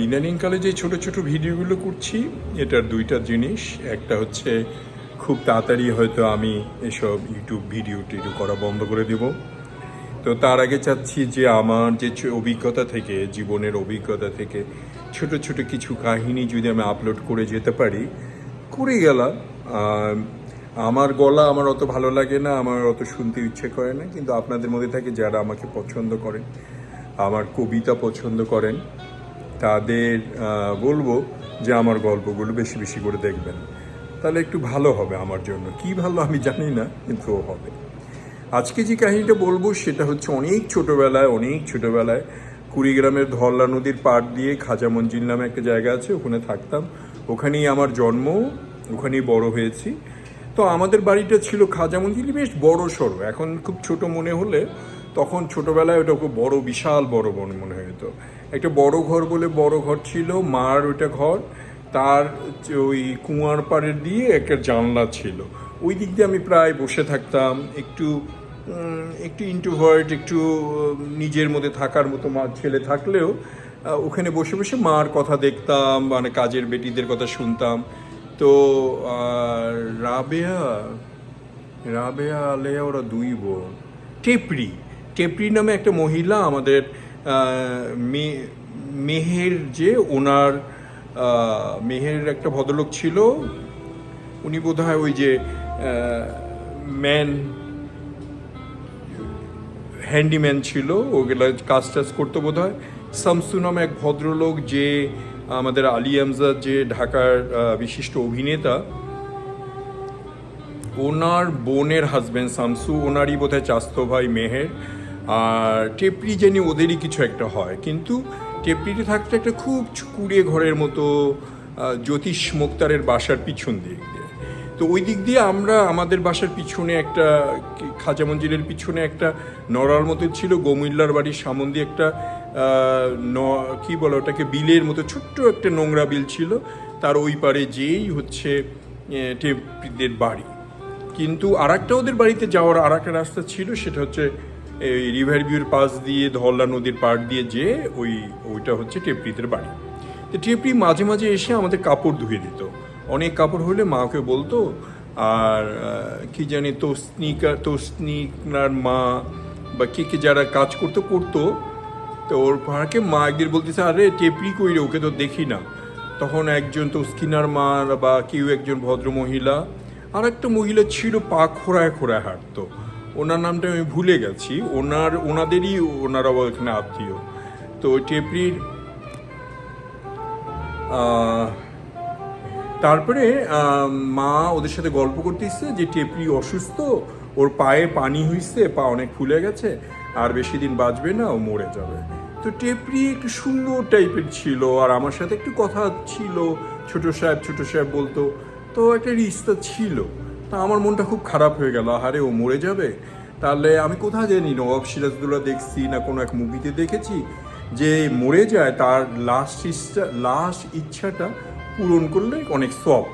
ইদানিংকালে যে ছোট ছোট ভিডিওগুলো করছি এটার দুইটা জিনিস, একটা হচ্ছে খুব তাড়াতাড়ি হয়তো আমি এসব ইউটিউব ভিডিও টিডিও করা বন্ধ করে দেব। তো তার আগে চাচ্ছি যে আমার যে অভিজ্ঞতা থেকে, জীবনের অভিজ্ঞতা থেকে ছোট ছোট কিছু কাহিনী যদি আমি আপলোড করে যেতে পারি, করে গেলাম। আমার গলা আমার অত ভালো লাগে না, আমার অত শুনতে ইচ্ছে করে না, কিন্তু আপনাদের মধ্যে থাকে যারা আমাকে পছন্দ করেন, আমার কবিতা পছন্দ করেন, তাদের বলবো যে আমার গল্পগুলো বেশি বেশি করে দেখবেন, তাহলে একটু ভালো হবে আমার জন্য। কি ভালো আমি জানি না, কিন্তু হবে। আজকে যে কাহিনীটা বলবো সেটা হচ্ছে অনেক ছোটোবেলায় কুড়িগ্রামের ধরলা নদীর পাড় দিয়ে খাজা মঞ্জিল নামে একটা জায়গা আছে, ওখানে থাকতাম। ওখানেই আমার জন্ম, ওখানেই বড় হয়েছি। তো আমাদের বাড়িটা ছিল খাজা মঞ্জিল, বেশ বড় সড়ো। এখন খুব ছোট মনে হলে তখন ছোটোবেলায় ওটা খুব বড়, বিশাল বড় মনে হতো। একটা বড় ঘর বলে বড় ঘর ছিল, মার ওইটা ঘর। তার ওই কুয়ার পাড়ের দিয়ে একটা জানলা ছিল, ওই দিক দিয়ে আমি প্রায় বসে থাকতাম। একটু একটু ইন্ট্রোভার্ট, একটু নিজের মধ্যে থাকার মতো মা ছেলে থাকলেও ওখানে বসে বসে মার কথা দেখতাম, মানে কাজের বেটিদের কথা শুনতাম। তো রাবেয়া রাবেয়া আলেয়া ওরা দুই বোন। টেপরি টেপরি নামে একটা মহিলা, আমাদের মেহের যে ওনার মেহের একটা ভদ্রলোক ছিল, উনি বোধহয় ওই যে ম্যান হ্যান্ডিম্যান ছিল, ওগুলো কাজ টাজ করতো বোধহয়। শামসু নামে এক ভদ্রলোক, যে আমাদের আলী আমজাদ যে ঢাকার বিশিষ্ট অভিনেতা, ওনার বোনের হাজব্যান্ড শামসু, ওনারই বোধহয় চাস্তো ভাই মেহের। আর টেপরি জানি ওদেরই কিছু একটা হয়, কিন্তু টেপরিতে থাকতে একটা খুব কুড়িয়ে ঘরের মতো জ্যোতিষ মুক্তারের বাসার পিছন দিক দিয়ে। তো ওই দিক দিয়ে আমরা, আমাদের বাসার পিছনে একটা খাজা মঞ্জিলের পিছনে একটা নড়ার মতো ছিল, গমিল্লার বাড়ির সামন দিয়ে একটা কি বলে ওটাকে, বিলের মতো ছোট্ট একটা নোংরা বিল ছিল। তার ওই পারে যেই হচ্ছে টেপরিদের বাড়ি। কিন্তু আর একটা ওদের বাড়িতে যাওয়ার আর একটা রাস্তা ছিল, সেটা হচ্ছে এই রিভার ভিউর পাশ দিয়ে ধরলা নদীর পাড় দিয়ে, যে ওইটা হচ্ছে টেপরিদের বাড়ি। তো টেপরি মাঝে মাঝে এসে আমাদের কাপড় ধুয়ে দিত। অনেক কাপড় হলে মাকে বলতো, আর কি জানি তোসনিকার মা বা কে যারা কাজ করতো। তো ওর ভাড়াকে মা একদিন বলতেছে, আরে টেপরি কই রে, ওকে তো দেখি না। তখন একজন তোসকিনার মা বা কেউ একজন ভদ্র মহিলা, আর একটা মহিলা ছিল পা খোড়ায় হাঁটতো, ওনার নামটা আমি ভুলে গেছি। ওনারাও এখানে আত্মীয়। তো টেপরির তারপরে মা ওদের সাথে গল্প করতেছে যে টেপরি অসুস্থ, ওর পায়ে পানি হইছে, পা অনেক ফুলে গেছে, আর বেশি দিন বাঁচবে না, ও মরে যাবে। তো টেপরি একটু সুন্দর টাইপের ছিল, আর আমার সাথে একটু কথা ছিল, ছোট সাহেব বলতো। তো একটা রিস্তা ছিল। তা আমার মনটা খুব খারাপ হয়ে গেল, আহারে ও মরে যাবে। তাহলে আমি কোথায় জানি, নবাব সিরাজদৌল্লা দেখছি না কোনো এক মুভিতে দেখেছি, যে মরে যায় তার লাস্ট ইচ্ছাটা পূরণ করলে অনেক সোয়াব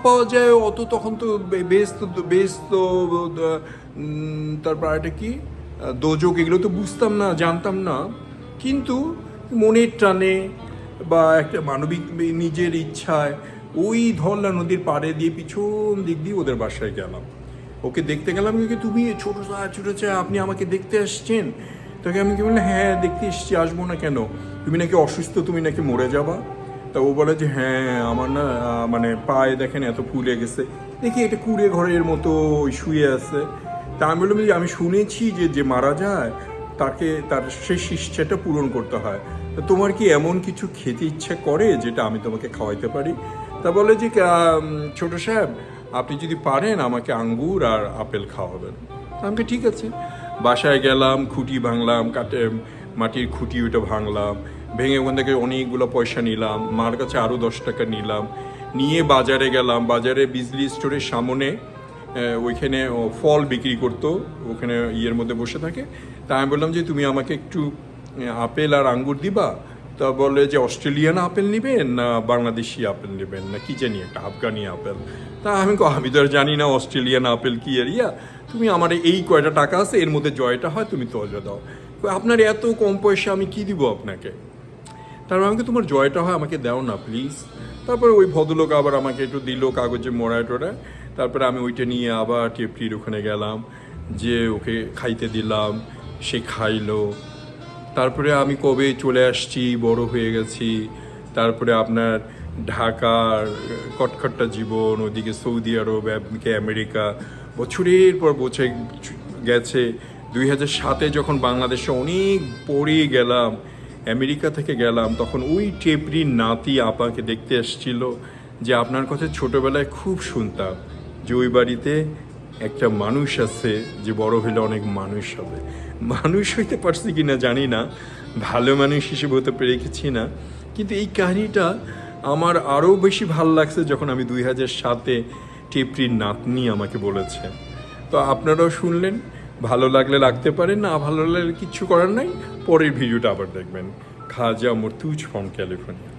পাওয়া যায়। অত তখন তো বেশ তো তারপর এটা কি দোজক, এগুলো তো বুঝতাম না, জানতাম না। কিন্তু মনের টানে বা একটা মানবিক নিজের ইচ্ছায় ওই ধরলা নদীর পাড়ে দিয়ে পিছন দিক দিয়ে ওদের বাসায় গেলাম। ওকে দেখতে গেলাম, কি তুমি ছোট চায় আপনি আমাকে দেখতে আসছেন? তোকে আমি কি বললাম, হ্যাঁ দেখতে এসছি, আসবো না কেন, তুমি নাকি অসুস্থ, তুমি নাকি মরে যাবা। তা ও বলে যে হ্যাঁ আমার না মানে পায়ে দেখেন এত ফুলে গেছে, দেখি এটা কুড়ে ঘরের মতো শুয়ে আছে। তা আমি বললাম যে আমি শুনেছি যে মারা যায় তাকে তার শেষ ইচ্ছাটা পূরণ করতে হয়, তা তোমার কি এমন কিছু খেতে ইচ্ছা করে যেটা আমি তোমাকে খাওয়াইতে পারি? তা বলে যে ছোট সাহেব, আপনি যদি পারেন আমাকে আঙ্গুর আর আপেল খাওয়াবেন। আমাকে ঠিক আছে। বাসায় গেলাম, খুঁটি ভাঙলাম, মাটির খুঁটি ওইটা ভাঙলাম, ভেঙে ওখান থেকে অনেকগুলো পয়সা নিলাম, মার কাছে আরও 10 টাকা নিলাম, নিয়ে বাজারে গেলাম। বাজারে বিজলি স্টোরের সামনে ওইখানে ফল বিক্রি করতো, ওখানে ইয়ের মধ্যে বসে থাকে। তা আমি বললাম যে তুমি আমাকে একটু আপেল আর আঙ্গুর দিবা। তা বলে যে অস্ট্রেলিয়ান আপেল নেবেন না বাংলাদেশি আপেল নেবেন না কি জানি একটা আফগানি আপেল। তা আমি তো আর জানি না অস্ট্রেলিয়ান আপেল কি এরিয়া, তুমি আমার এই কয়টা টাকা আছে এর মধ্যে জয়টা হয়, তুমি তজা দাও। আপনার এত কম পয়সা আমি কি দিব আপনাকে? তারপর আমাকে তোমার জয়টা হয় আমাকে দাও না প্লিজ। তারপরে ওই ভদ্রলোক আবার আমাকে একটু দিল কাগজে মোড়ায় টোড়ায়। তারপরে আমি ওইটা নিয়ে আবার টেপটির ওখানে গেলাম, যে ওকে খাইতে দিলাম, সে খাইলো। তারপরে আমি কবে চলে আসছি, বড় হয়ে গেছি। তারপরে আপনার ঢাকার কটখট্টা জীবন, ওদিকে সৌদি আরব, এমনকি আমেরিকা, বছরের পর বছর গেছে। 2007-এ যখন বাংলাদেশে অনেক পরে গেলাম, আমেরিকা থেকে গেলাম, তখন ওই টেপরির নাতি আপাকে দেখতে এসেছিল, যে আপনার কথা ছোটোবেলায় খুব শুনতাম, যে ওই বাড়িতে একটা মানুষ আছে যে বড় হলে অনেক মানুষ হবে। মানুষ হইতে পারছি কি না জানি না, ভালো মানুষ হিসেবে হতে পেরেছি না, কিন্তু এই কাহিনীটা আমার আরও বেশি ভালো লাগছে যখন আমি 2007-এ টেপরির নাতনি আমাকে বলেছে। তো আপনারাও শুনলেন, ভালো লাগলে লাগতে পারে, না ভালো লাগলে কিচ্ছু করার নাই। পরের ভিডিওটা আবার দেখবেন। খাজা মুর্তুজ ফ্রম ক্যালিফোর্নিয়া।